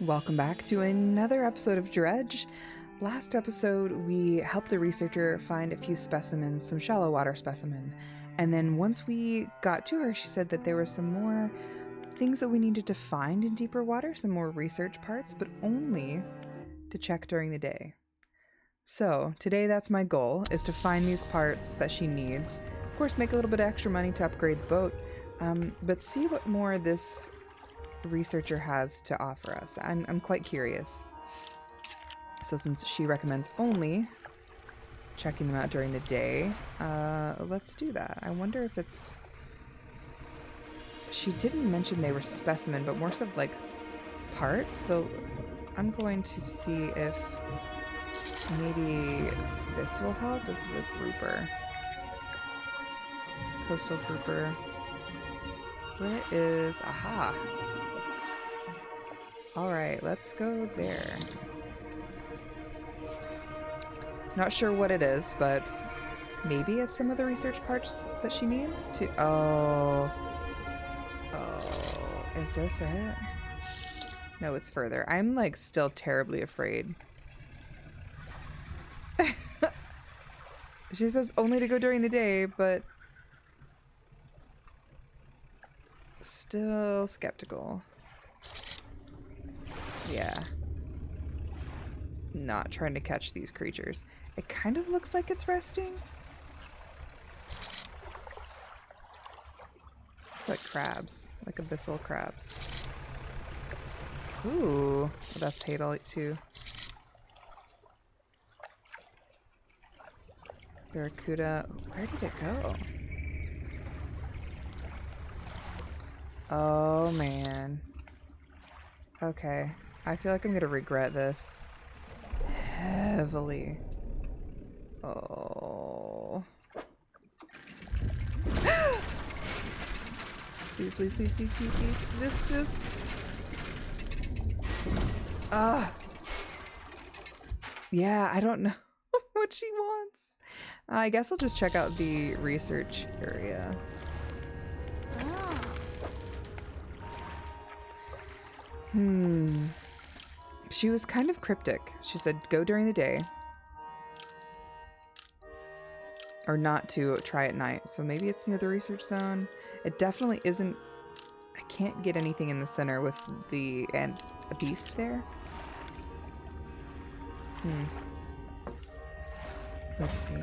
Welcome back to another episode of Dredge. Last episode, we helped the researcher find a few specimens, some shallow water specimen. And then once we got to her, she said that there were some more things that we needed to find in deeper water, some more research parts, but only to check during the day. So today that's my goal, is to find these parts that she needs. Of course, make a little bit of extra money to upgrade the boat, but see what more this researcher has to offer us. I'm quite curious. So since she recommends only checking them out during the day, let's do that. I wonder if it's... She didn't mention they were specimen, but more so like parts, so I'm going to see if maybe this will help. This is a grouper. Coastal grouper. Where is... Aha! Alright, let's go there. Not sure what it is, but maybe it's some of the research parts that she needs to... Oh, is this it? No, it's further. I'm like still terribly afraid. She says only to go during the day, but still skeptical. Yeah. Not trying to catch these creatures. It kind of looks like it's resting. It's like crabs, like abyssal crabs. Ooh, that's Hadolite too. Barracuda, where did it go? Oh man. Okay, I feel like I'm gonna regret this heavily. Oh. Please, please, please, please, please, please. This just... Yeah, I don't know what she wants. I guess I'll just check out the research area. She was kind of cryptic. She said go during the day. Or not to try at night. So maybe it's near the research zone. It definitely isn't... I can't get anything in the center with the... and a beast there. Let's see.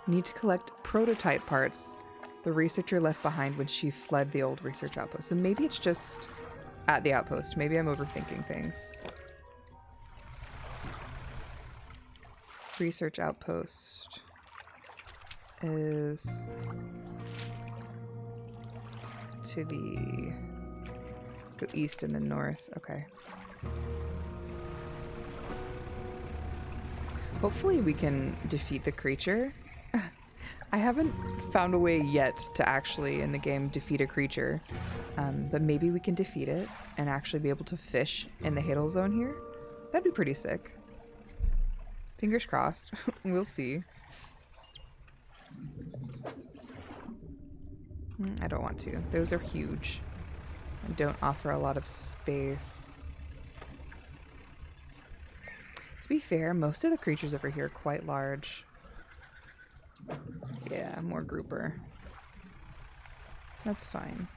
Need to collect prototype parts the researcher left behind when she fled the old research outpost. So maybe it's just at the outpost. Maybe I'm overthinking things. Research outpost is to the east and the north. Okay. Hopefully we can defeat the creature. I haven't found a way yet to actually, in the game, defeat a creature. But maybe we can defeat it and actually be able to fish in the Hadal zone here. That'd be pretty sick. Fingers crossed. We'll see. I don't want to. Those are huge and don't offer a lot of space. To be fair, most of the creatures over here are quite large. Yeah, more grouper. That's fine.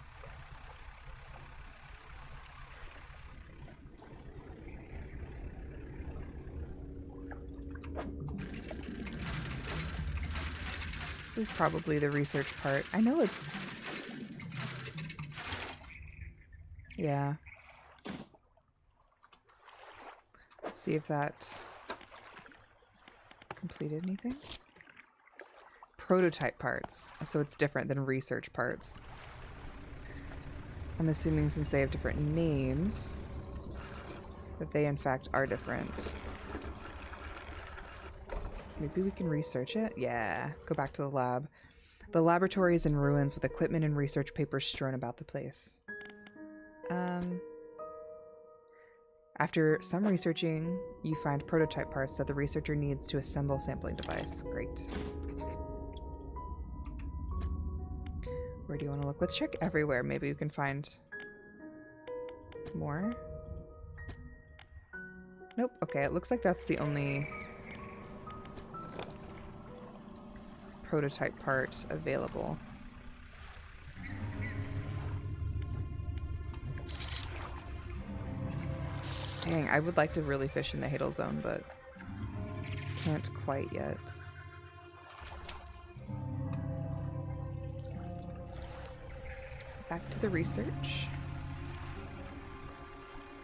This is probably the research part. I know it's... Yeah. Let's see if that completed anything. Prototype parts. So it's different than research parts. I'm assuming since they have different names that they in fact are different. Maybe we can research it? Yeah. Go back to the lab. The laboratory is in ruins with equipment and research papers strewn about the place. After some researching, you find prototype parts that the researcher needs to assemble a sampling device. Great. Where do you want to look? Let's check everywhere. Maybe we can find more. Nope. Okay, it looks like that's the only prototype part available. Dang, I would like to really fish in the Hadal Zone, but can't quite yet. Back to the research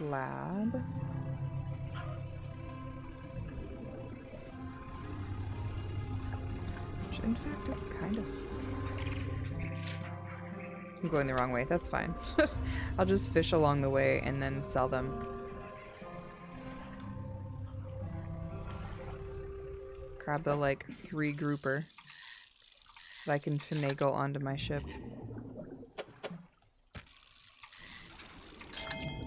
lab. Which in fact is kind of... I'm going the wrong way. That's fine. I'll just fish along the way and then sell them. Grab the like 3 grouper that I can finagle onto my ship.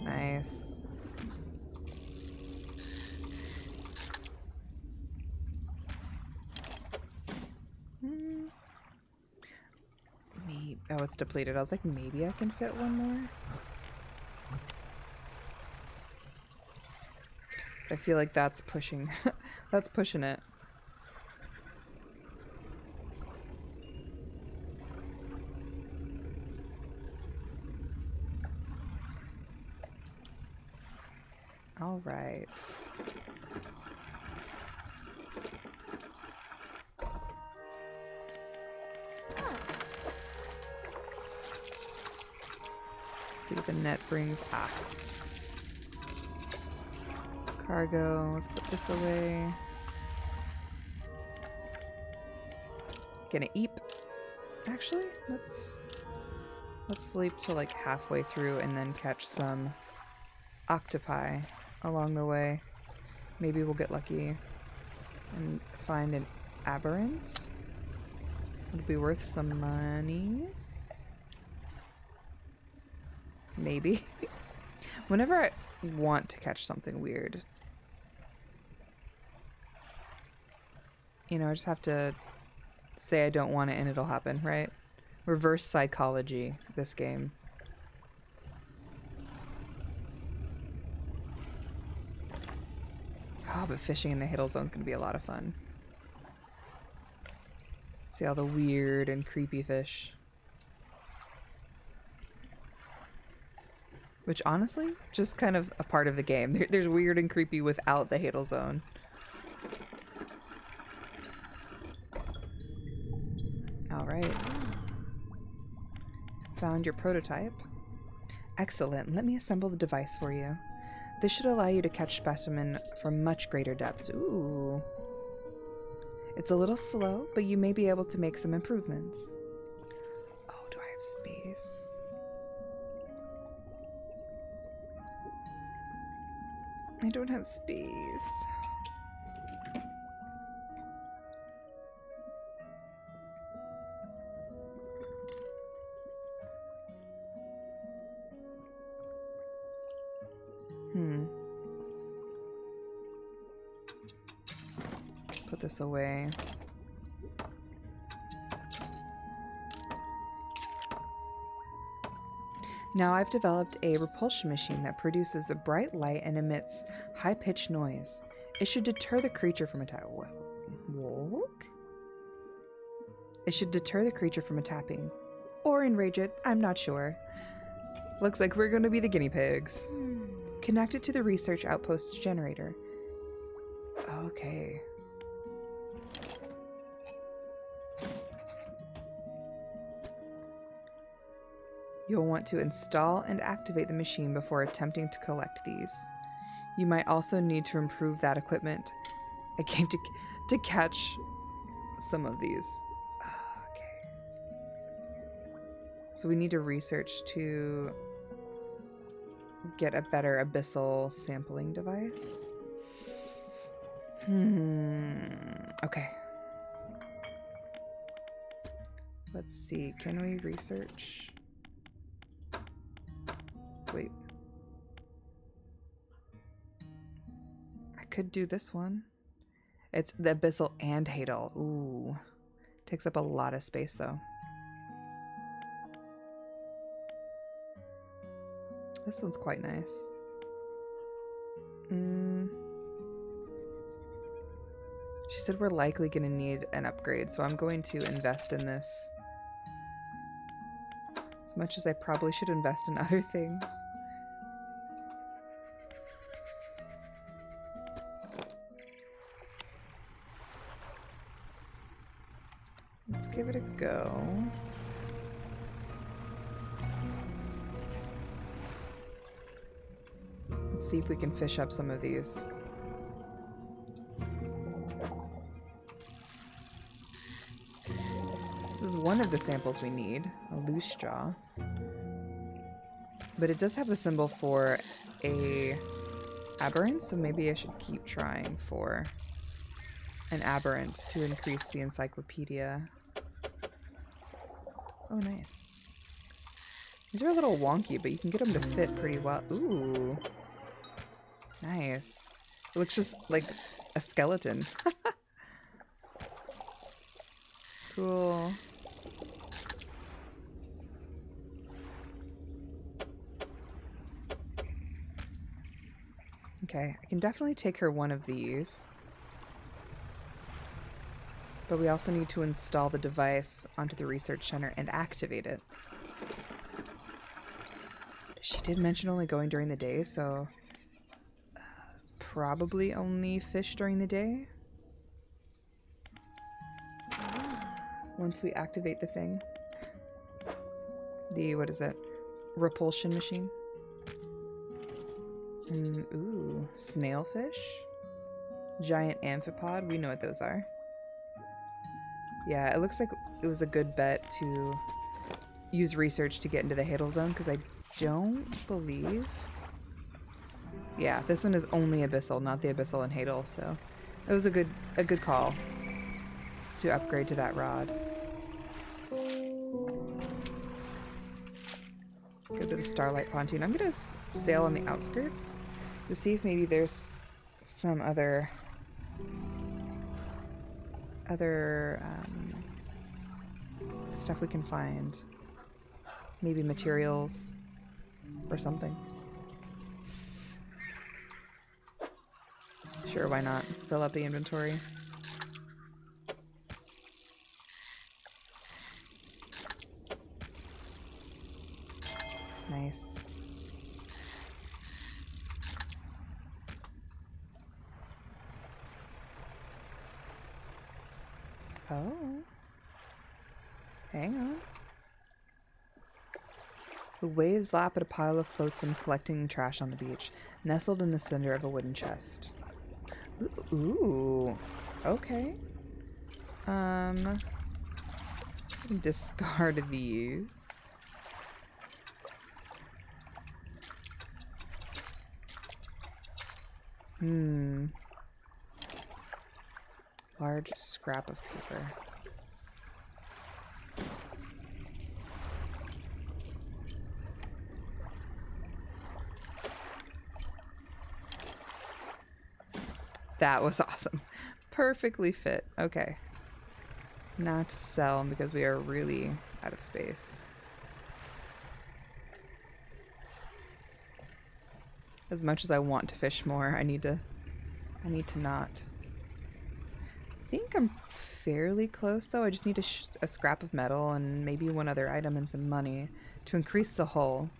Nice. Maybe, oh, it's depleted. I was like, maybe I can fit one more. But I feel like that's pushing. That's pushing it. All right. See what the net brings. Ah. Cargo. Let's put this away. Gonna eep. Actually, let's sleep till like halfway through and then catch some octopi along the way. Maybe we'll get lucky and find an aberrant. It'll be worth some monies. Maybe. Whenever I want to catch something weird, you know, I just have to say I don't want it and it'll happen, right? Reverse psychology, this game. Oh, but fishing in the Hadal Zone is going to be a lot of fun. See all the weird and creepy fish. Which, honestly, just kind of a part of the game. There's weird and creepy without the Hadal Zone. Alright. Found your prototype. Excellent. Let me assemble the device for you. This should allow you to catch specimen from much greater depths. Ooh. It's a little slow, but you may be able to make some improvements. Oh, do I have space? I don't have space. Put this away. Now I've developed a repulsion machine that produces a bright light and emits high-pitched noise. It should deter the creature from attack. What? It should deter the creature from attacking. Or enrage it, I'm not sure. Looks like we're going to be the guinea pigs. Connect it to the research outpost's generator. Okay. You'll want to install and activate the machine before attempting to collect these. You might also need to improve that equipment. I came to catch some of these. Okay. So we need to research to get a better abyssal sampling device. Okay. Let's see. Can we research? Wait. I could do this one. It's the abyssal and Hadal. Ooh. Takes up a lot of space though. This one's quite nice. She said we're likely going to need an upgrade, so I'm going to invest in this. As much as I probably should invest in other things. Let's give it a go. Let's see if we can fish up some of these. This is one of the samples we need, a loose jaw. But it does have the symbol for a aberrant, so maybe I should keep trying for an aberrant to increase the encyclopedia. Oh, nice. These are a little wonky, but you can get them to fit pretty well. Ooh. Nice. It looks just like a skeleton. Cool. Okay, I can definitely take her one of these. But we also need to install the device onto the research center and activate it. She did mention only going during the day, so probably only fish during the day. Once we activate the thing. The, what is it? Repulsion machine. Ooh, snailfish? Giant amphipod, we know what those are. Yeah, it looks like it was a good bet to use research to get into the Hadal Zone, because I don't believe... Yeah, this one is only Abyssal, not the Abyssal and Hadal, so it was a good call to upgrade to that rod. Go to the Starlight Pontoon. I'm gonna sail on the outskirts to see if maybe there's some other stuff we can find. Maybe materials or something. Sure, why not? Let's fill up the inventory. Nice. Oh. Hang on. The waves lap at a pile of flotsam collecting trash on the beach, nestled in the center of a wooden chest. Ooh. Okay. Discard these. Large scrap of paper. That was awesome. Perfectly fit. Okay. Now to sell because we are really out of space. As much as I want to fish more, I need to not. I think I'm fairly close though. I just need a scrap of metal and maybe one other item and some money to increase the hull,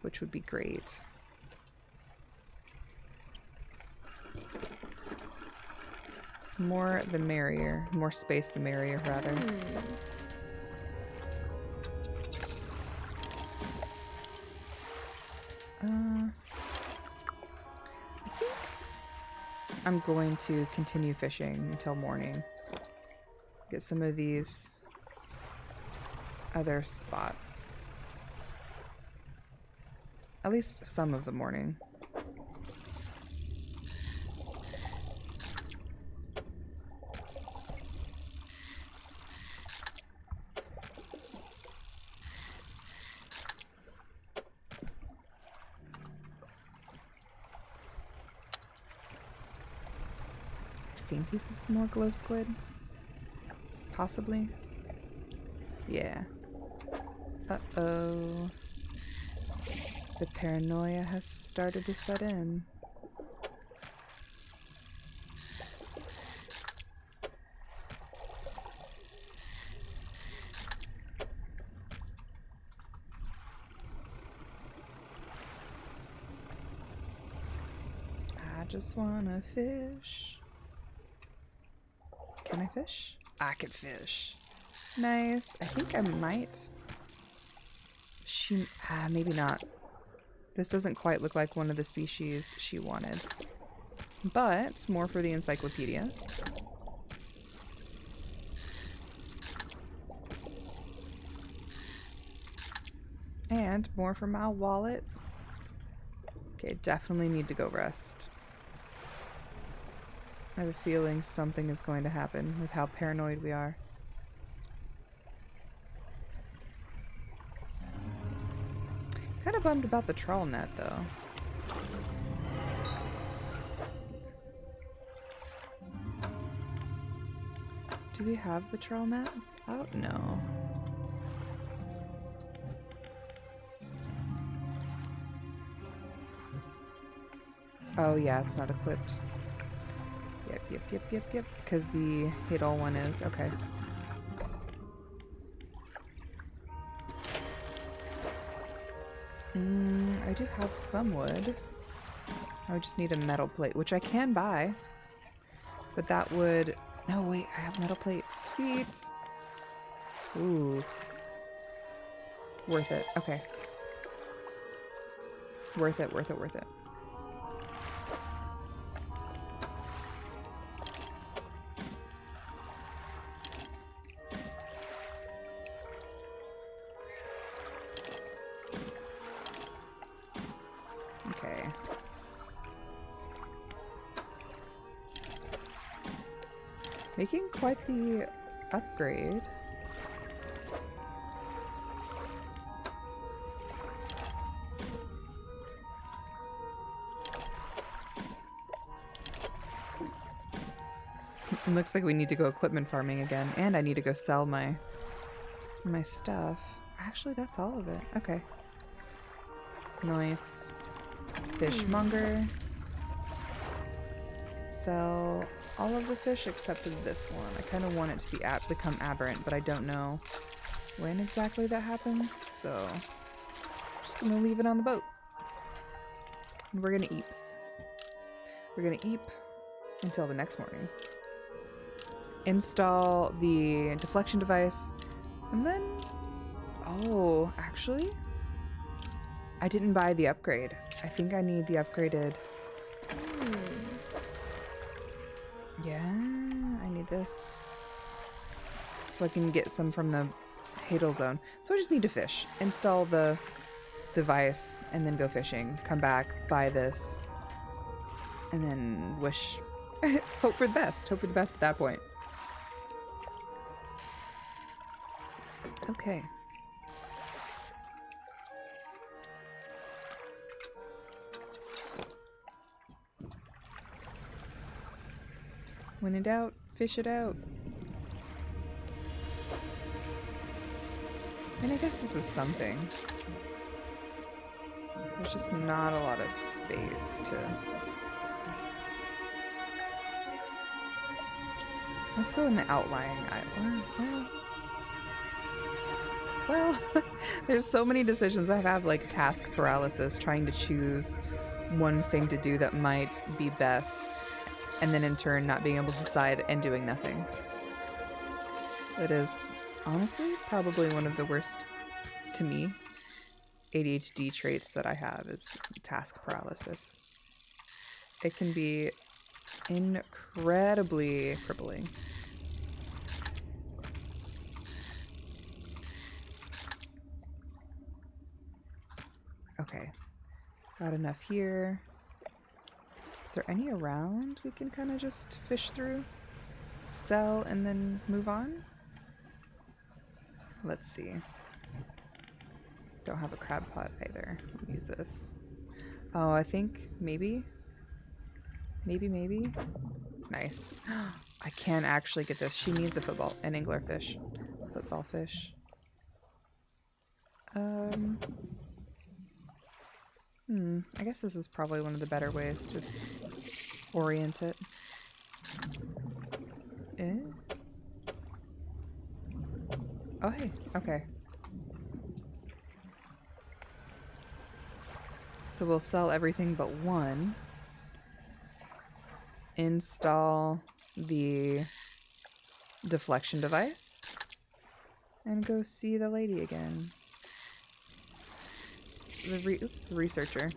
which would be great. More the merrier. More space the merrier, rather. I think I'm going to continue fishing until morning. Get some of these other spots. At least some of the morning. I think this is more glow squid. Possibly. Yeah. Uh-oh. The paranoia has started to set in. I just wanna fish. Can I fish? I can fish. Nice. I think I might. Maybe not. This doesn't quite look like one of the species she wanted. But, more for the encyclopedia. And more for my wallet. Okay, definitely need to go rest. I have a feeling something is going to happen with how paranoid we are. Kind of bummed about the trawl net, though. Do we have the trawl net? I don't know. Oh yeah, it's not equipped. Yep. Because the hit-all one is. Okay. I do have some wood. I would just need a metal plate, which I can buy. But that would... No, wait, I have metal plate. Sweet. Ooh. Worth it. Okay. Worth it. Okay. Making quite the upgrade. It looks like we need to go equipment farming again, and I need to go sell my stuff. Actually, that's all of it. Okay. Nice. Fishmonger. Sell all of the fish except for this one. I kind of want it to be become aberrant, but I don't know when exactly that happens, so I'm just gonna leave it on the boat. And we're gonna eat. We're gonna eat until the next morning. Install the deflection device, and then... Oh, actually? I didn't buy the upgrade. I think I need the upgraded... Yeah, I need this. So I can get some from the Hadal Zone. So I just need to fish. Install the device, and then go fishing. Come back, buy this, and then wish... Hope for the best. Hope for the best at that point. Okay. When in doubt, fish it out. And I guess this is something. There's just not a lot of space to... Let's go in the outlying island. Well, there's so many decisions. I have like task paralysis trying to choose one thing to do that might be best, and then in turn not being able to decide and doing nothing. It is honestly probably one of the worst, to me, ADHD traits that I have is task paralysis. It can be incredibly crippling. Okay, got enough here. Is there any around we can kind of just fish through, sell, and then move on? Let's see. Don't have a crab pot either. I'll use this. Oh, I think maybe. Maybe. Nice. I can actually get this. She needs an anglerfish. Football fish. I guess this is probably one of the better ways to orient it. Eh? Oh, hey. Okay. So we'll sell everything but one. Install the deflection device. And go see the lady again. The researcher.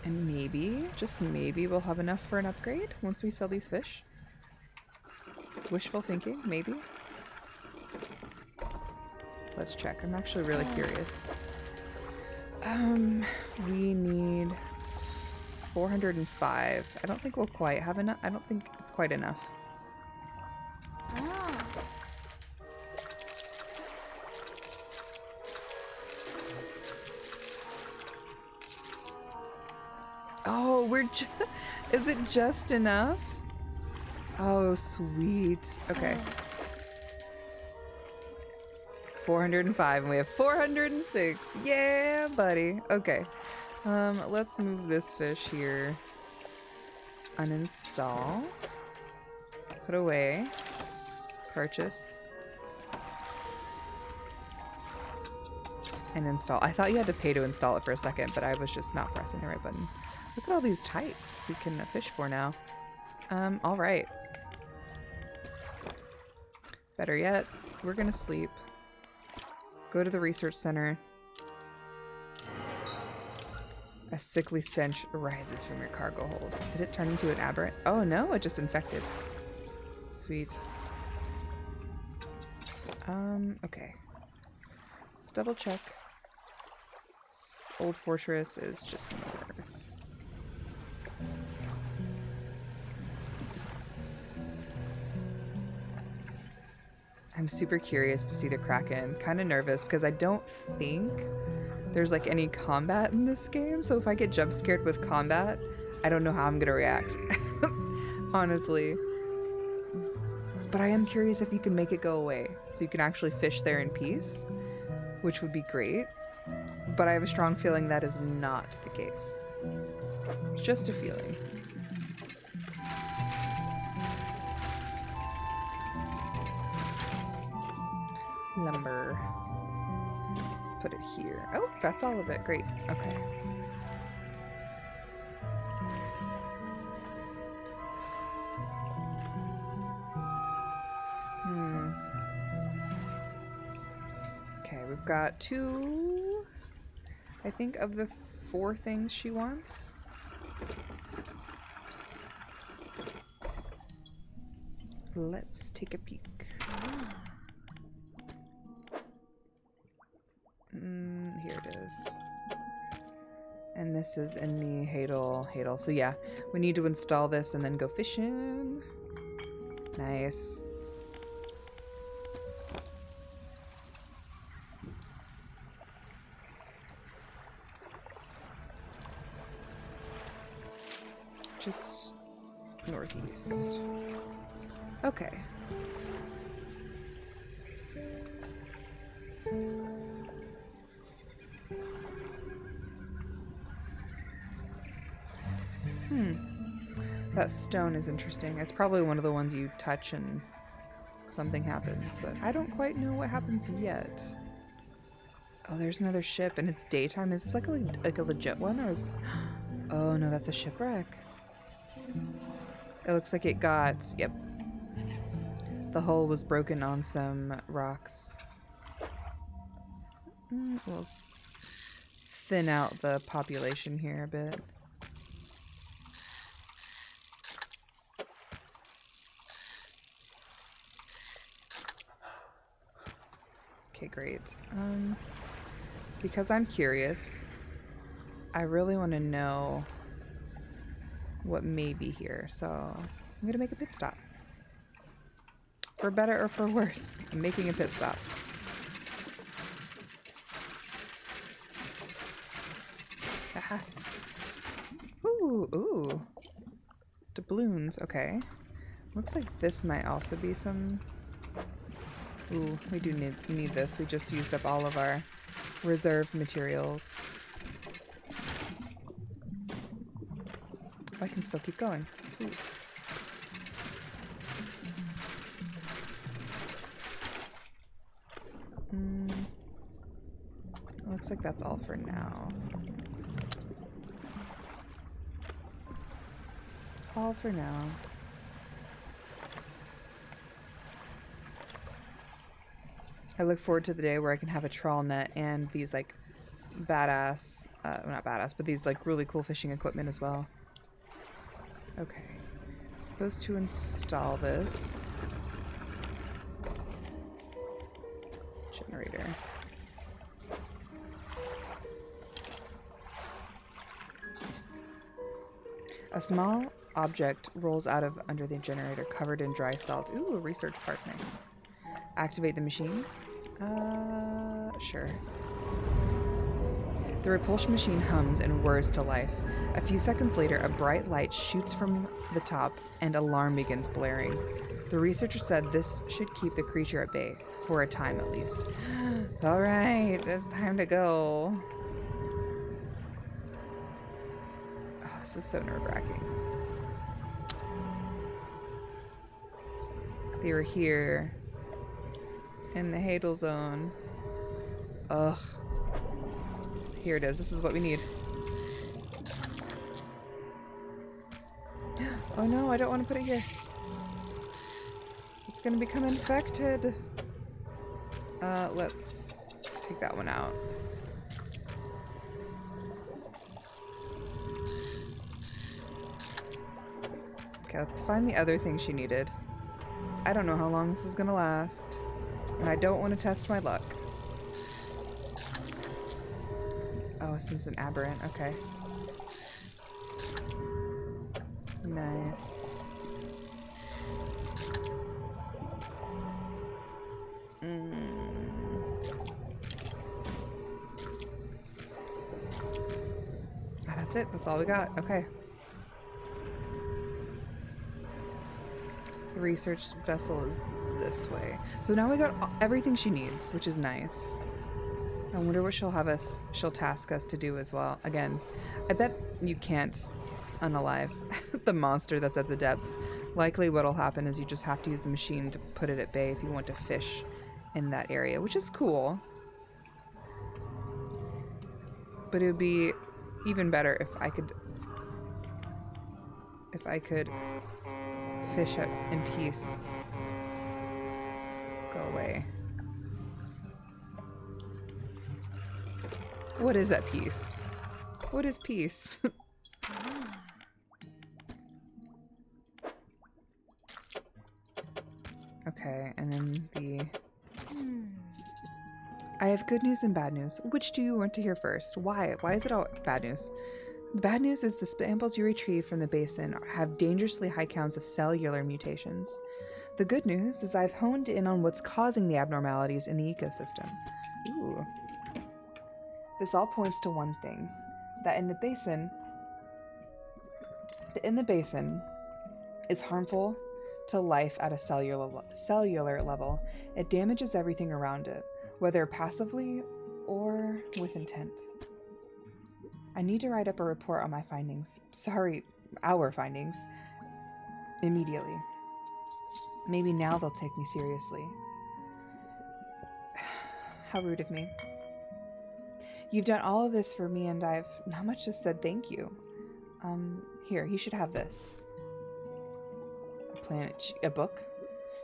And maybe, just maybe, we'll have enough for an upgrade once we sell these fish. Wishful thinking, maybe. Let's check. I'm actually really curious. We need 405. I don't think we'll quite have enough. I don't think it's quite enough. Oh, is it just enough? Oh, sweet. Okay. 405, and we have 406. Yeah, buddy. Okay. Let's move this fish here. Uninstall. Put away. Purchase. And install. I thought you had to pay to install it for a second, but I was just not pressing the right button. Look at all these types we can fish for now. Alright. Better yet, we're gonna sleep. Go to the research center. A sickly stench rises from your cargo hold. Did it turn into an aberrant? Oh no, it just infected. Sweet. Okay. Let's double check. Old Fortress is just north. I'm super curious to see the Kraken. Kind of nervous because I don't think there's like any combat in this game. So if I get jump scared with combat, I don't know how I'm gonna react. Honestly. But I am curious if you can make it go away. So you can actually fish there in peace, which would be great. But I have a strong feeling that is not the case. Just a feeling. Lumber. Put it here. Oh, that's all of it. Great. Okay. Okay, we've got 2, I think, of the 4 things she wants. Let's take a peek. Here it is. And this is in the Hadal. So yeah, we need to install this and then go fishing. Nice. Just northeast. Okay. That stone is interesting. It's probably one of the ones you touch and something happens, but I don't quite know what happens yet. Oh, there's another ship and it's daytime. Is this like a legit one, or is... Oh no, that's a shipwreck. It looks like it got... Yep. The hull was broken on some rocks. We'll thin out the population here a bit. Okay, great. Because I'm curious, I really want to know what may be here, so I'm gonna make a pit stop. For better or for worse, I'm making a pit stop. Aha. Ooh. Doubloons, okay. Looks like this might also be some... Ooh, we do need this. We just used up all of our reserve materials. I can still keep going. Sweet. Looks like that's all for now. All for now. I look forward to the day where I can have a trawl net and these like badass, not badass, but these like really cool fishing equipment as well. Okay. Supposed to install this. Generator. A small object rolls out of under the generator covered in dry salt. Ooh, a research part, nice. Activate the machine. Sure. The repulsion machine hums and whirs to life. A few seconds later, a bright light shoots from the top and alarm begins blaring. The researcher said this should keep the creature at bay, for a time at least. Alright, it's time to go. Oh, this is so nerve-wracking. They were here in the Hadal zone. Ugh. Here it is. This is what we need. Oh no, I don't want to put it here. It's gonna become infected. Let's take that one out. Okay, let's find the other thing she needed. I don't know how long this is gonna last. And I don't want to test my luck. Oh, this is an aberrant. Okay. Nice. That's it. That's all we got. Okay. The research vessel is this way. So now we got everything she needs, which is nice. I wonder what she'll task us to do as well. Again, I bet you can't unalive the monster that's at the depths. Likely what'll happen is you just have to use the machine to put it at bay if you want to fish in that area, which is cool. But it would be even better if I could fish in peace. Go away. What is that peace? What is peace? Okay, and then the... I have good news and bad news. Which do you want to hear first? Why? Why is it all bad news? The bad news is the samples you retrieve from the basin have dangerously high counts of cellular mutations. The good news is I've honed in on what's causing the abnormalities in the ecosystem. Ooh. This all points to one thing, that in the basin is harmful to life at a cellular level. It damages everything around it, whether passively or with intent. I need to write up a report on my findings. Sorry, our findings. Immediately. Maybe now they'll take me seriously. How rude of me. You've done all of this for me and I've not much just said thank you. Here, you should have this. A book?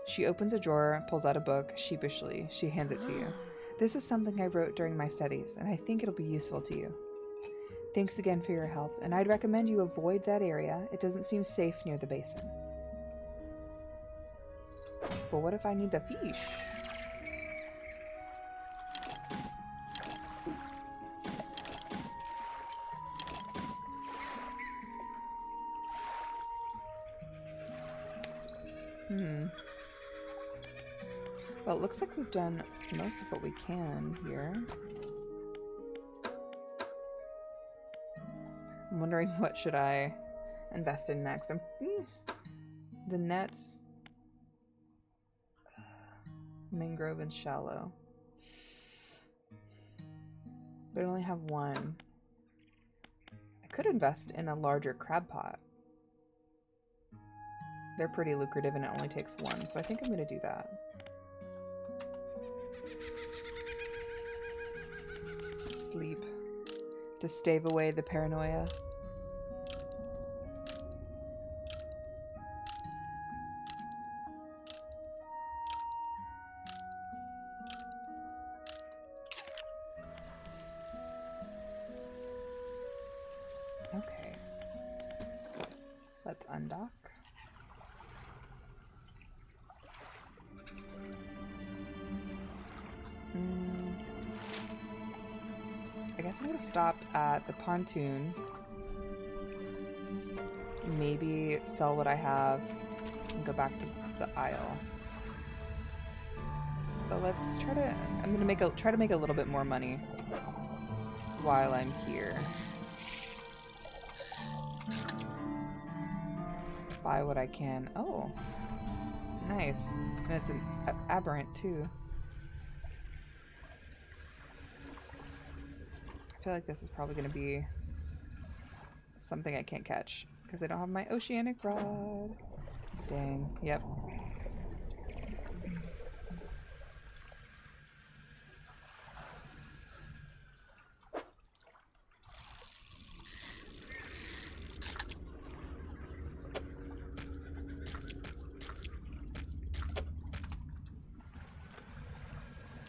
She opens a drawer, pulls out a book. Sheepishly, she hands it to you. This is something I wrote during my studies, and I think it'll be useful to you. Thanks again for your help, and I'd recommend you avoid that area. It doesn't seem safe near the basin. But what if I need the fish? Well, it looks like we've done most of what we can here. I'm wondering what should I invest in next. the nets, mangrove and shallow. But I only have one. I could invest in a larger crab pot. They're pretty lucrative and it only takes one, so I think I'm going to do that. Sleep. To stave away the paranoia. Okay. Let's undock. I guess I'm gonna stop at the pontoon. Maybe sell what I have and go back to the isle. But let's try to. I'm gonna try to make a little bit more money while I'm here. Buy what I can. Oh, nice. And it's an aberrant too. I feel like this is probably going to be something I can't catch because I don't have my oceanic rod. Dang. Yep.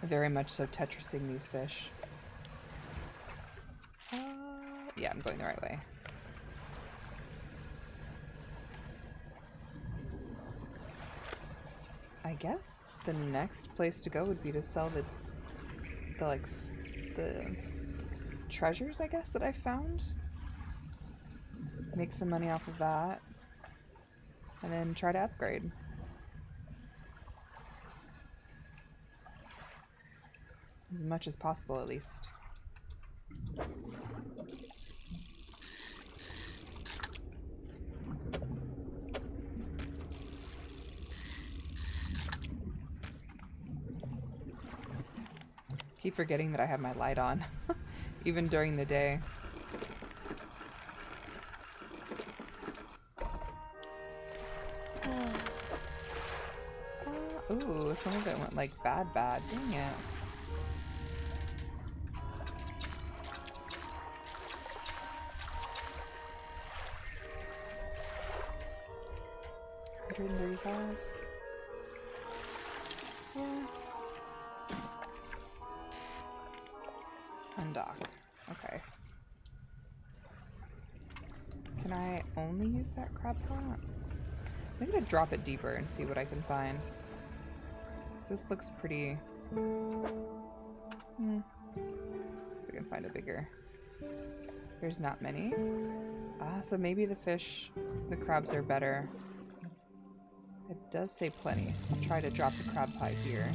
Very much so Tetrising these fish. Yeah, I'm going the right way. I guess the next place to go would be to sell the treasures, I guess, that I found. Make some money off of that. And then try to upgrade. As much as possible, at least. Keep forgetting that I have my light on, even during the day. Ooh, some of it went like bad. Dang it. $135. Yeah. Undock. Okay. Can I only use that crab pot? I'm gonna drop it deeper and see what I can find. This looks pretty... See if we can find a bigger... There's not many. So maybe the crabs are better. It does say plenty. I'll try to drop the crab pie here.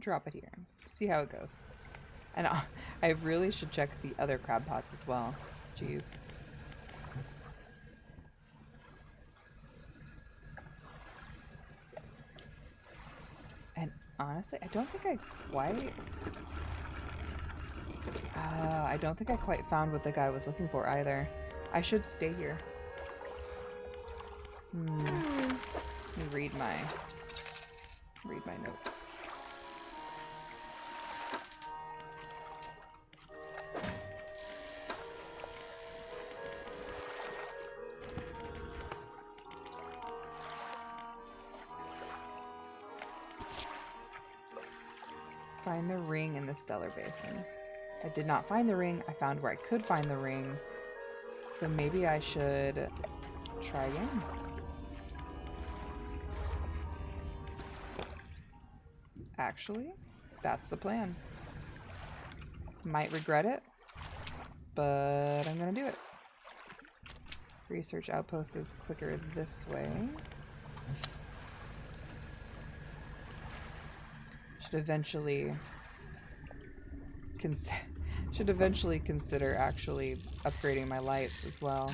Drop it here. See how it goes. And I really should check the other crab pots as well. Jeez. And honestly, I don't think I quite found what the guy was looking for either. I should stay here. Let me read my notes. Find the ring in the stellar basin. I did not find the ring. I found where I could find the ring. So maybe I should try again. Actually, that's the plan. Might regret it, but I'm gonna do it. Research outpost is quicker this way. Should eventually consider actually upgrading my lights as well.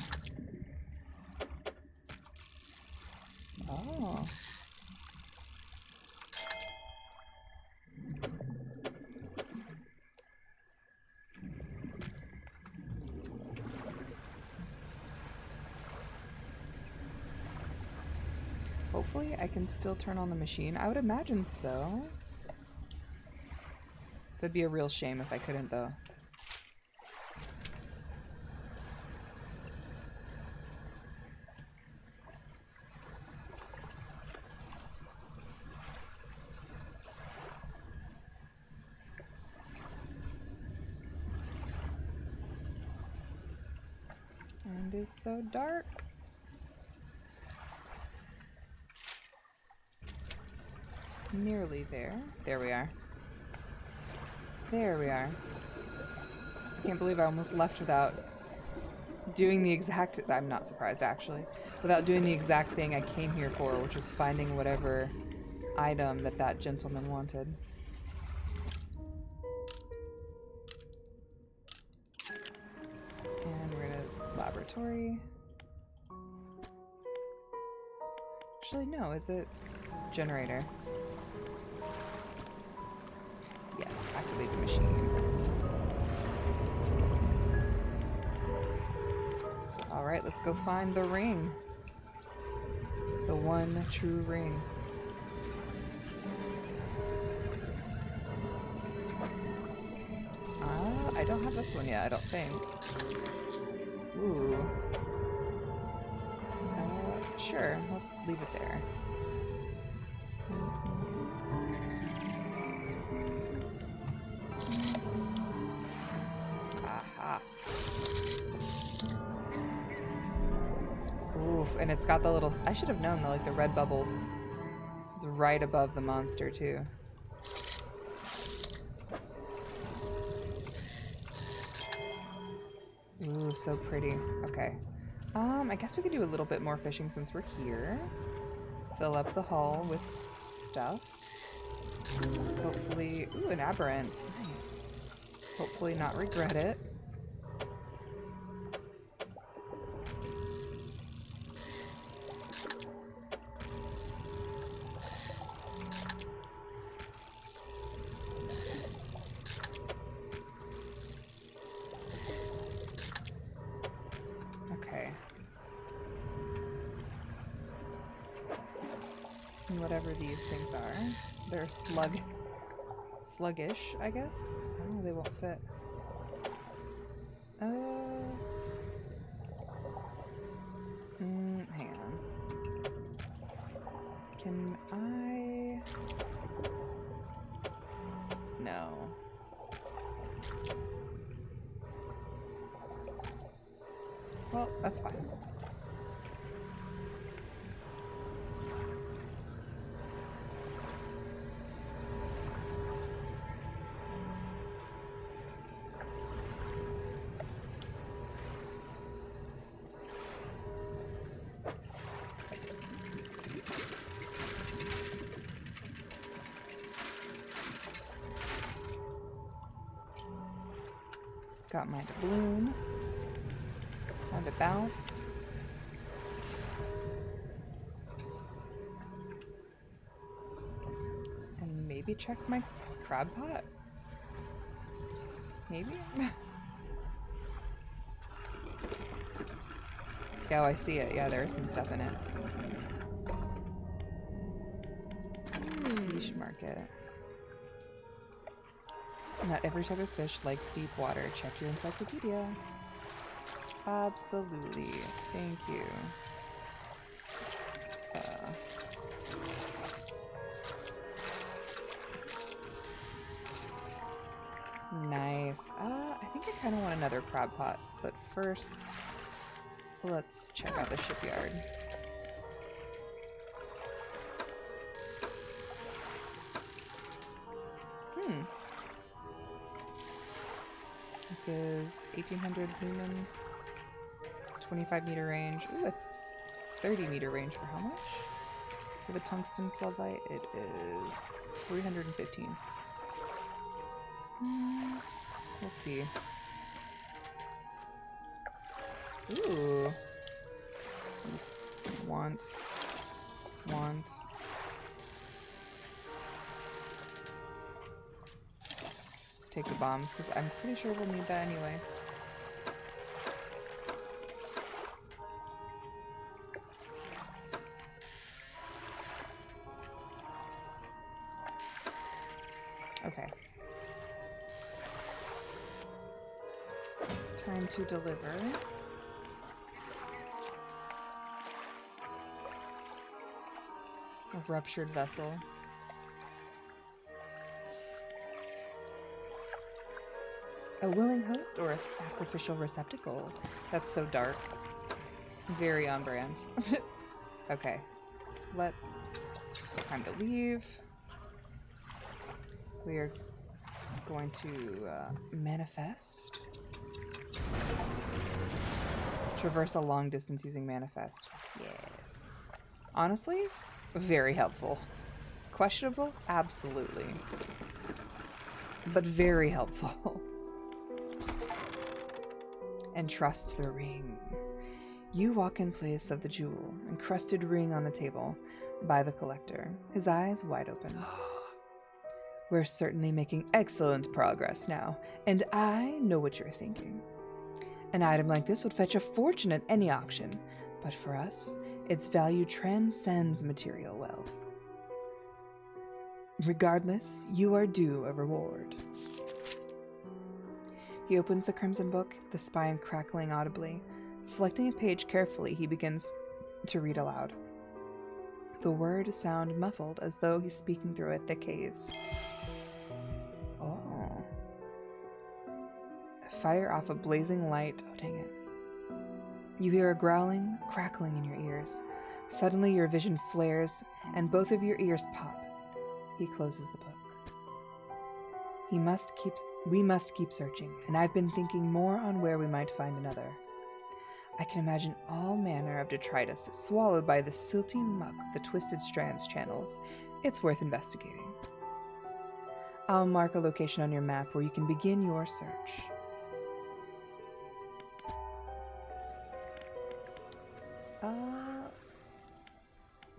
Oh. Hopefully I can still turn on the machine. I would imagine so. That'd be a real shame if I couldn't, though. And it's so dark. Nearly there. There we are. There we are. I can't believe I almost left without doing the exact... I'm not surprised, actually. Without doing the exact thing I came here for, which was finding whatever item that gentleman wanted. And we're gonna laboratory. Actually, no, is it generator? Yes, activate the machine. Alright, let's go find the ring. The one true ring. I don't have this one yet, I don't think. Ooh. Sure, let's leave it there. Aha. Oof, and it's got the little... I should have known, like the red bubbles. It's right above the monster, too. Ooh, so pretty. Okay. I guess we could do a little bit more fishing since we're here. Fill up the hull with stuff. Hopefully... Ooh, an aberrant. Nice. Hopefully not regret it. Okay. And whatever these things are, they're sluggish, I guess. Oh, they won't fit. Hang on. Can I? No. Well, that's fine. Got my doubloon. Time to bounce. And maybe check my crab pot? Maybe? Oh, I see it. Yeah, there is some stuff in it. Fish market. Not every type of fish likes deep water. Check your encyclopedia. Absolutely. Thank you. Nice. I think I kind of want another crab pot, but first, let's check out the shipyard. This is 1800 lumens, 25-meter range. Ooh, a 30-meter range for how much? For the tungsten floodlight, it is 315. We'll see. Ooh. Nice. Want. Take the bombs, because I'm pretty sure we'll need that anyway. Okay. Time to deliver. A ruptured vessel. A willing host or a sacrificial receptacle? That's so dark. Very on brand. Okay. Time to leave. We are going to manifest. Traverse a long distance using manifest. Yes. Honestly, very helpful. Questionable? Absolutely. But very helpful. Entrust the ring. You walk in place of the jewel, encrusted ring on a table by the collector, his eyes wide open. We're certainly making excellent progress now, and I know what you're thinking. An item like this would fetch a fortune at any auction, but for us, its value transcends material wealth. Regardless, you are due a reward. He opens the crimson book, the spine crackling audibly. Selecting a page carefully, he begins to read aloud. The words sound muffled, as though he's speaking through a thick haze. Oh. Fire off a blazing light. Oh, dang it. You hear a growling, crackling in your ears. Suddenly, your vision flares, and both of your ears pop. He closes the book. We must keep searching, and I've been thinking more on where we might find another. I can imagine all manner of detritus swallowed by the silty muck of the Twisted Strands channels. It's worth investigating. I'll mark a location on your map where you can begin your search.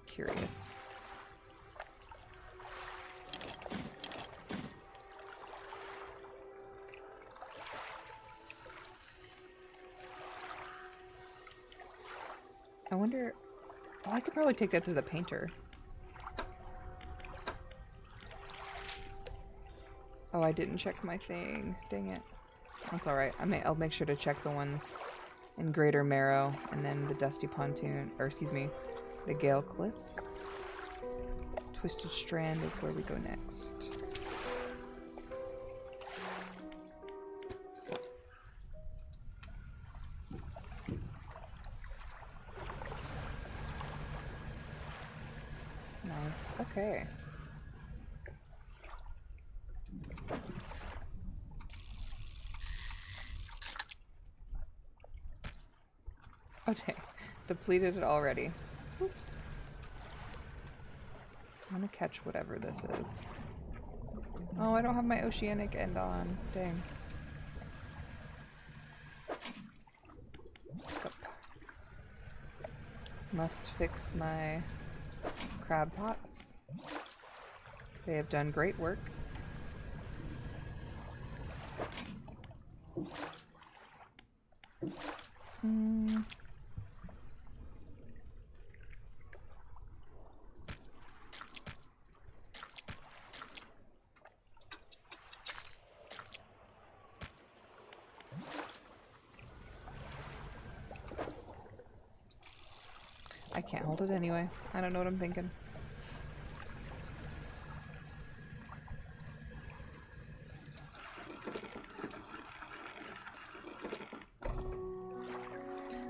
Curious. I wonder... Oh, I could probably take that to the painter. Oh, I didn't check my thing. Dang it. That's alright. I'll make sure to check the ones in Greater Marrow, and then the Dusty Pontoon, or excuse me, the Gale Cliffs. Twisted Strand is where we go next. Nice. Okay. Oh dang. Depleted it already. Oops. I'm gonna catch whatever this is. Oh, I don't have my oceanic end on. Dang. Up. Must fix my crab pots. They have done great work. I can't hold it anyway. I don't know what I'm thinking.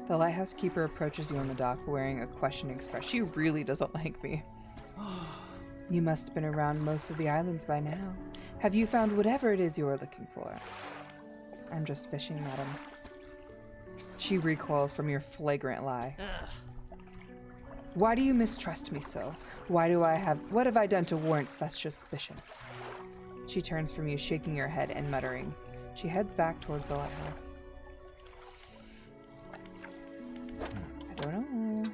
The lighthouse keeper approaches you on the dock wearing a questioning expression. She really doesn't like me. You must have been around most of the islands by now. Have you found whatever it is you are looking for? I'm just fishing, madam. She recoils from your flagrant lie. Ugh. Why do you mistrust me so? What have I done to warrant such suspicion? She turns from you, shaking her head and muttering. She heads back towards the lighthouse. I don't know.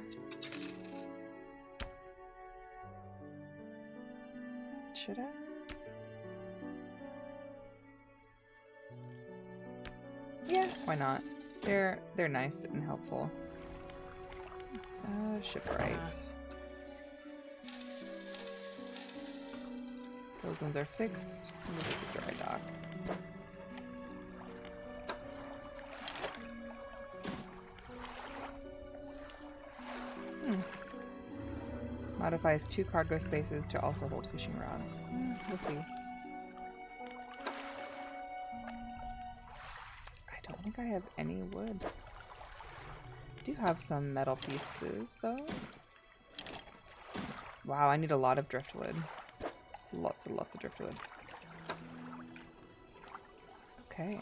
Should I? Yeah, why not? They're nice and helpful. Shipwright. Those ones are fixed. Look at the dry dock. Modifies 2 cargo spaces to also hold fishing rods. We'll see. I don't think I have any wood. I do have some metal pieces, though. Wow, I need a lot of driftwood. Lots and lots of driftwood. Okay.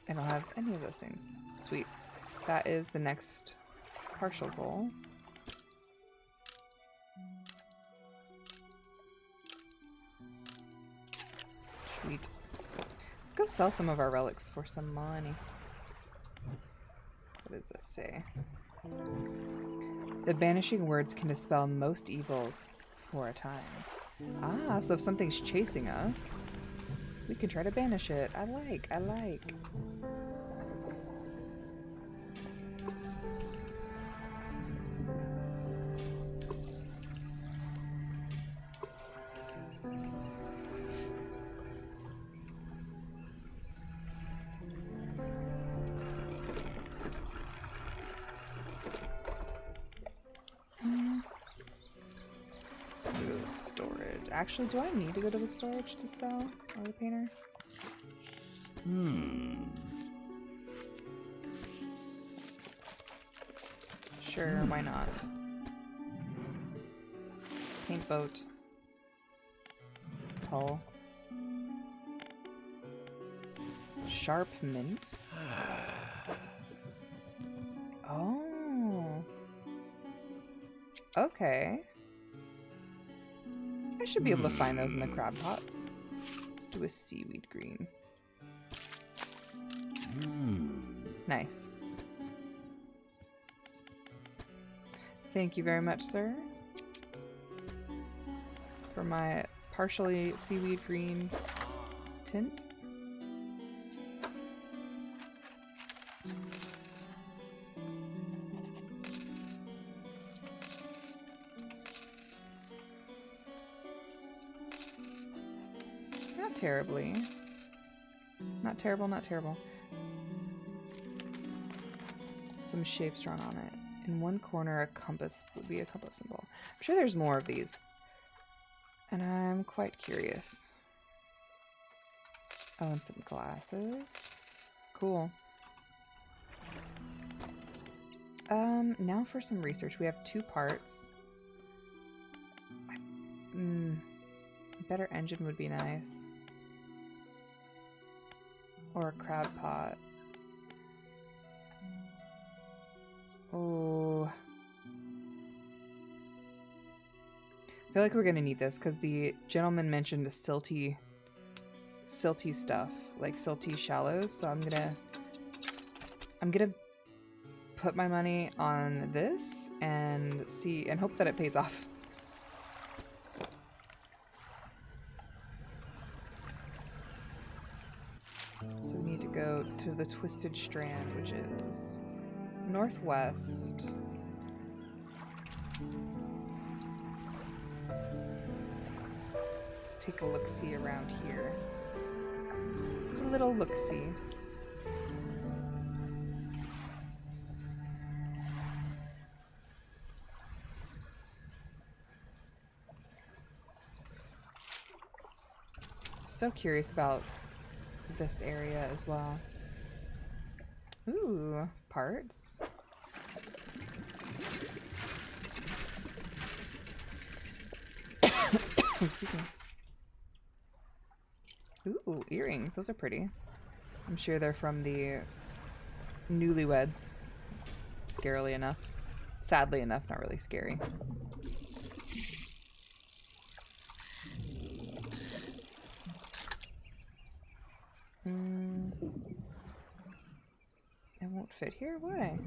I don't have any of those things. Sweet. That is the next partial goal. Sweet. Let's go sell some of our relics for some money. What does this say? The banishing words can dispel most evils for a time. Ah, so if something's chasing us, we can try to banish it. I like. Actually, do I need to go to the storage to sell oil painter? Sure, why not? Paint boat. Hull. Sharp mint. Oh. Okay. I should be able to find those in the crab pots. Let's do a seaweed green. Nice. Thank you very much, sir, for my partially seaweed green tint. Terribly. Not terrible, not terrible. Some shapes drawn on it. In one corner, a compass would be a compass symbol. I'm sure there's more of these. And I'm quite curious. Oh, and some glasses. Cool. Now for some research. We have 2 parts. Better engine would be nice. Or a crab pot. Oh. I feel like we're gonna need this because the gentleman mentioned silty stuff, like silty shallows. So I'm gonna put my money on this and see and hope that it pays off. So we need to go to the Twisted Strand, which is northwest. Let's take a look-see around here. Just a little look-see. Still curious about this area as well. Ooh, parts. Excuse me. Ooh, earrings. Those are pretty. I'm sure they're from the newlyweds. Scarily enough. Sadly enough, not really scary. It won't fit here? Why?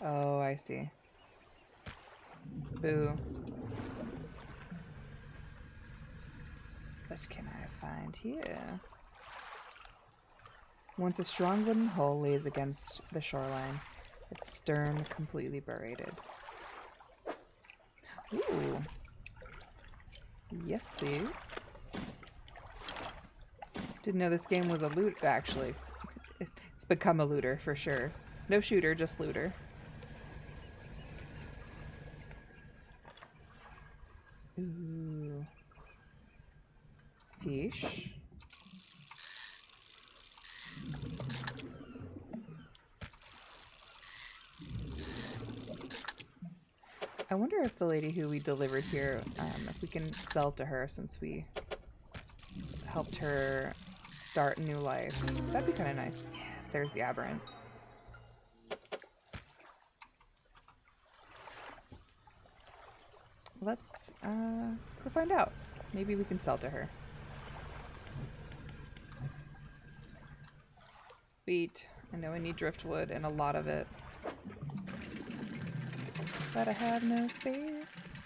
Oh, I see. Boo. What can I find here? Once a strong wooden hull lays against the shoreline, its stern completely buried. Ooh. Yes, please. Didn't know this game was a loot, actually. It's become a looter, for sure. No shooter, just looter. Ooh. Fish. I wonder if the lady who we delivered here, if we can sell to her since we helped her start a new life. That'd be kind of nice. Yes, there's the aberrant. Let's go find out. Maybe we can sell to her. Wheat. I know I need driftwood and a lot of it. But I have no space.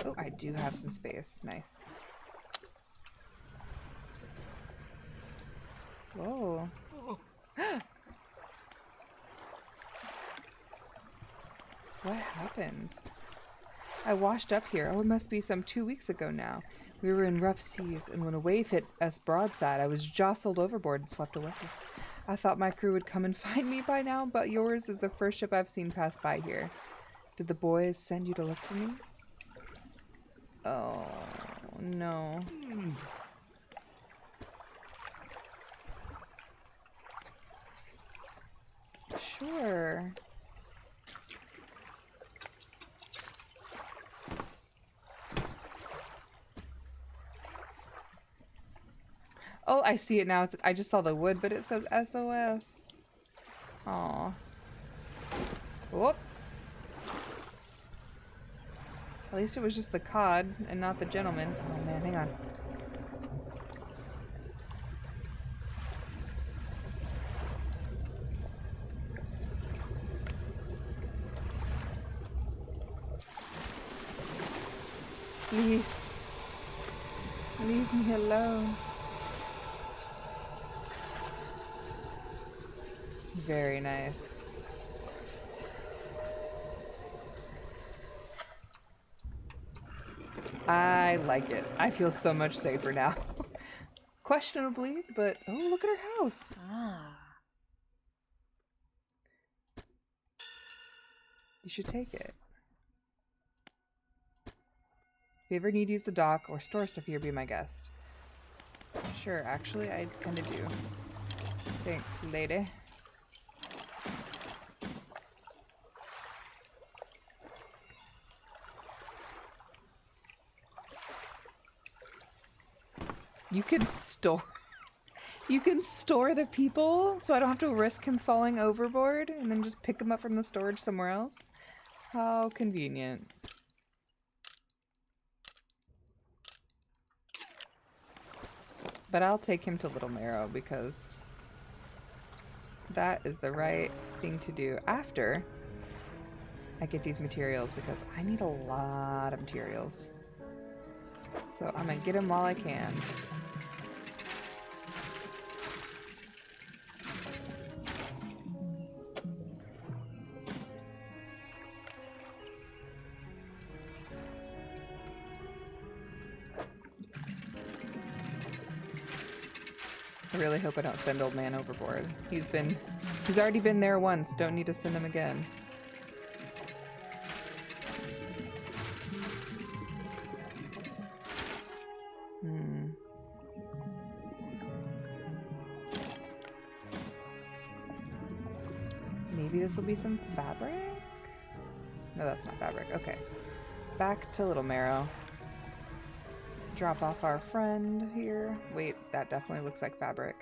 Oh, I do have some space. Nice. Whoa. What happened? I washed up here. Oh, it must be some 2 weeks ago now. We were in rough seas, and when a wave hit us broadside, I was jostled overboard and swept away. I thought my crew would come and find me by now, but yours is the first ship I've seen pass by here. Did the boys send you to look for me? Oh, no. Sure. Oh, I see it now. I just saw the wood, but it says SOS. Aw. Whoop. At least it was just the cod and not the gentleman. Oh man, hang on. Please. Leave me alone. Very nice. I like it. I feel so much safer now. Questionably, but oh, look at her house. You should take it. If you ever need to use the dock or store stuff here, be my guest. Sure, actually, I kind of do. Thanks, lady. You can store... You can store the people, so I don't have to risk him falling overboard and then just pick him up from the storage somewhere else? How convenient. But I'll take him to Little Marrow because that is the right thing to do after I get these materials, because I need a lot of materials. So I'm gonna get him while I can. I really hope I don't send old man overboard. He's already been there once. Don't need to send him again. Maybe this will be some fabric? No, that's not fabric. Okay. Back to Little Marrow. Drop off our friend here. Wait, that definitely looks like fabric.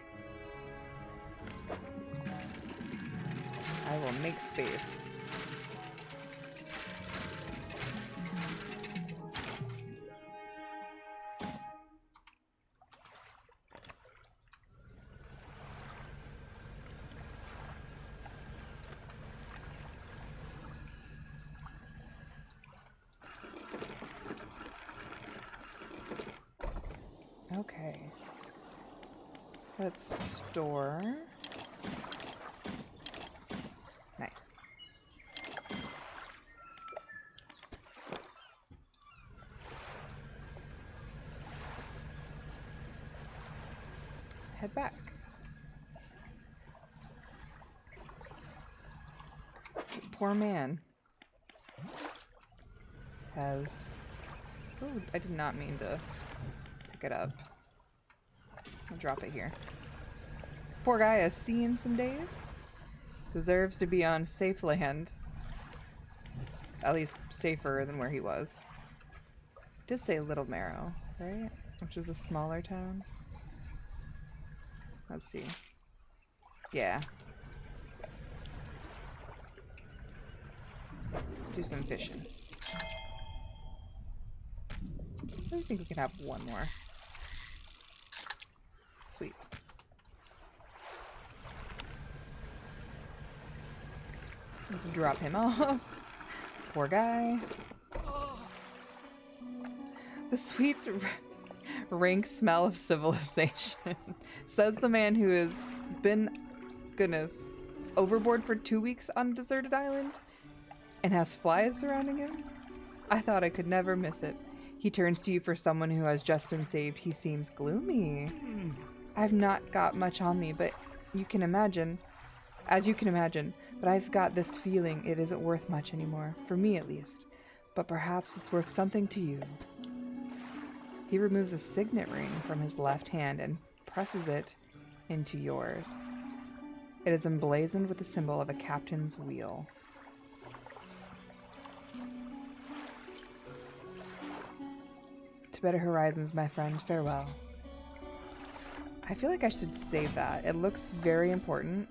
I will make space. Okay. Let's store. Nice. Head back. This poor man has... Oh, I did not mean to pick it up. I'll drop it here. This poor guy has seen some days. Deserves to be on safe land. At least safer than where he was. It did say Little Marrow, right? Which is a smaller town. Let's see. Yeah. Do some fishing. I think we can have one more. Sweet. Let's drop him off. Poor guy. The sweet rank smell of civilization, says the man who has been, goodness, overboard for 2 weeks on a deserted island and has flies surrounding him. I thought I could never miss it. He turns to you for someone who has just been saved. He seems gloomy. I've not got much on me, but you can imagine, but I've got this feeling it isn't worth much anymore, for me at least. But perhaps it's worth something to you. He removes a signet ring from his left hand and presses it into yours. It is emblazoned with the symbol of a captain's wheel. To better horizons, my friend. Farewell. I feel like I should save that. It looks very important.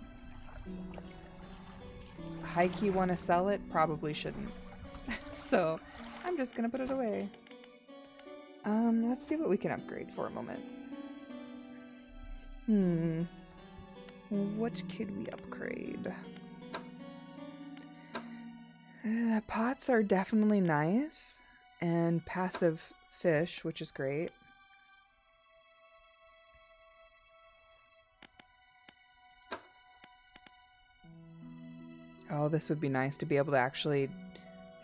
High-key want to sell it? Probably shouldn't. So, I'm just gonna put it away. Let's see what we can upgrade for a moment. What could we upgrade? Pots are definitely nice. And passive fish, which is great. Oh, this would be nice to be able to actually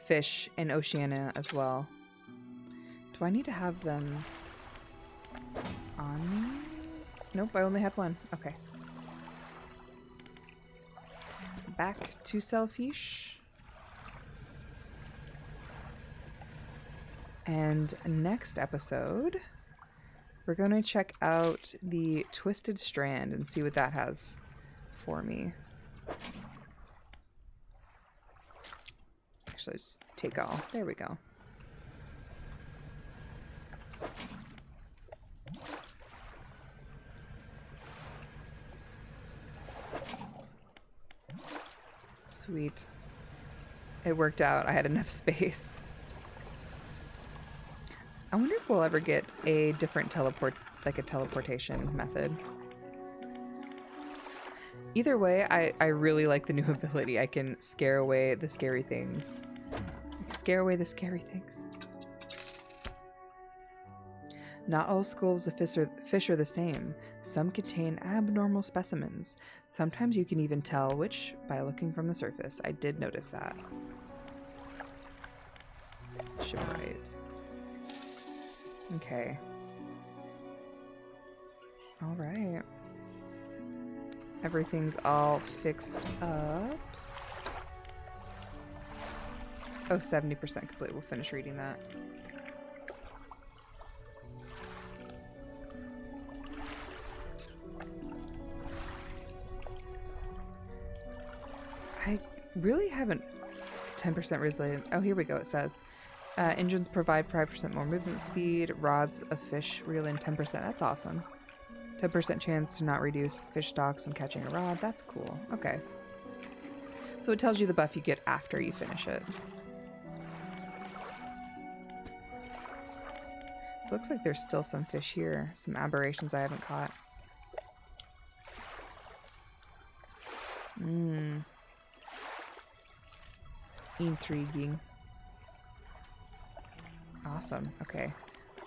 fish in Oceania as well. Do I need to have them on me? Nope, I only have one. Okay. Back to sell fish. And next episode, we're going to check out the Twisted Strand and see what that has for me. Actually, just take all. There we go. Sweet. It worked out. I had enough space. I wonder if we'll ever get a different teleportation method. Either way, I really like the new ability. I can scare away the scary things. Scare away the scary things. Not all schools of fish are the same. Some contain abnormal specimens. Sometimes you can even tell which by looking from the surface. I did notice that. Shipwright. Okay. All right. Everything's all fixed up. Oh, 70% complete. We'll finish reading that. I really haven't 10% resilient. Oh, here we go. It says engines provide 5% more movement speed. Rods of fish reel in 10%. That's awesome. 10% chance to not reduce fish stocks when catching a rod. That's cool. Okay. So it tells you the buff you get after you finish it. So it looks like there's still some fish here. Some aberrations I haven't caught. Intriguing. Awesome. Okay.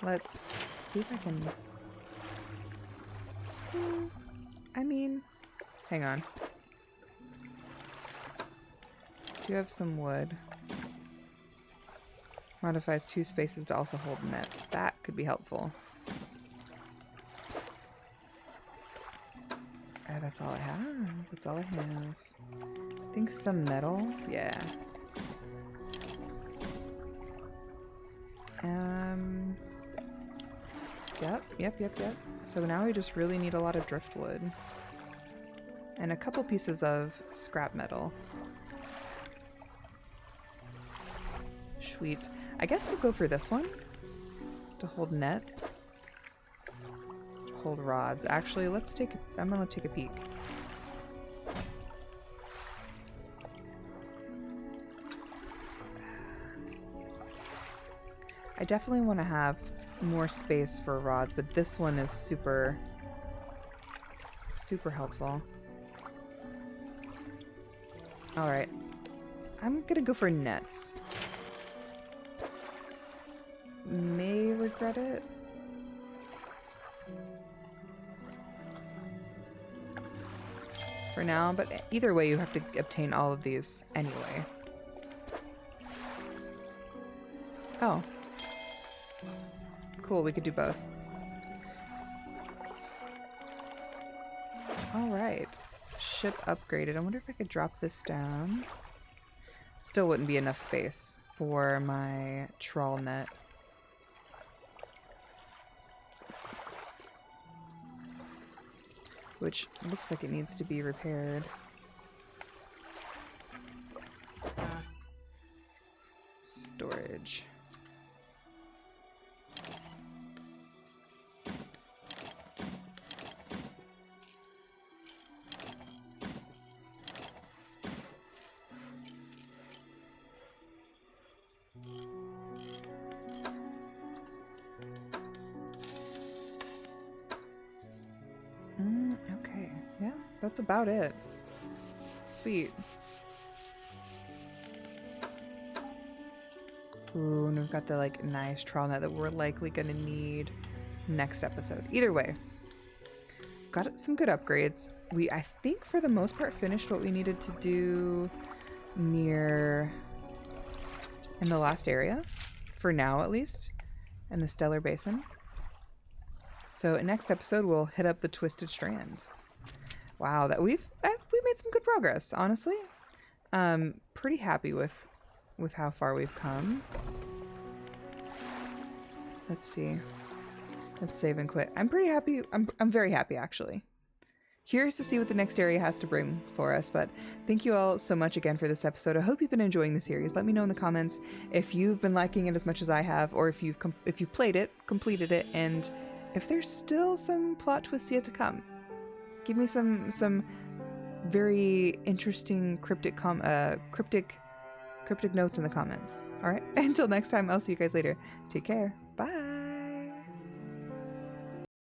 Let's see if I can... I mean... Hang on. Do you have some wood? Modifies 2 spaces to also hold nets. That could be helpful. That's all I have. That's all I have. I think some metal. Yeah. Yep. So now we just really need a lot of driftwood. And a couple pieces of scrap metal. Sweet. I guess we'll go for this one. To hold nets. To hold rods. Actually, let's take... I'm gonna take a peek. I definitely want to have more space for rods, but this one is super helpful. Alright. I'm gonna go for nets. May regret it. For now, but either way you have to obtain all of these anyway. Oh. Cool, we could do both. Alright. Ship upgraded. I wonder if I could drop this down. Still wouldn't be enough space for my trawl net. Which looks like it needs to be repaired. Storage. Okay, yeah, that's about it. Sweet. Ooh, and we've got the like nice trawl net that we're likely gonna need next episode. Either way, got some good upgrades. We, I think for the most part, finished what we needed to do near in the last area, for now at least, in the Stellar Basin. So in next episode, we'll hit up the Twisted Strands. Wow, that we made some good progress, honestly. Pretty happy with how far we've come. Let's see. Let's save and quit. I'm pretty happy. I'm very happy, actually. Curious to see what the next area has to bring for us, but thank you all so much again for this episode. I hope you've been enjoying the series. Let me know in the comments if you've been liking it as much as I have, or if you've played it, completed it, and if there's still some plot twists yet to come. Give me some very interesting cryptic notes in the comments. All right. Until next time, I'll see you guys later. Take care. Bye.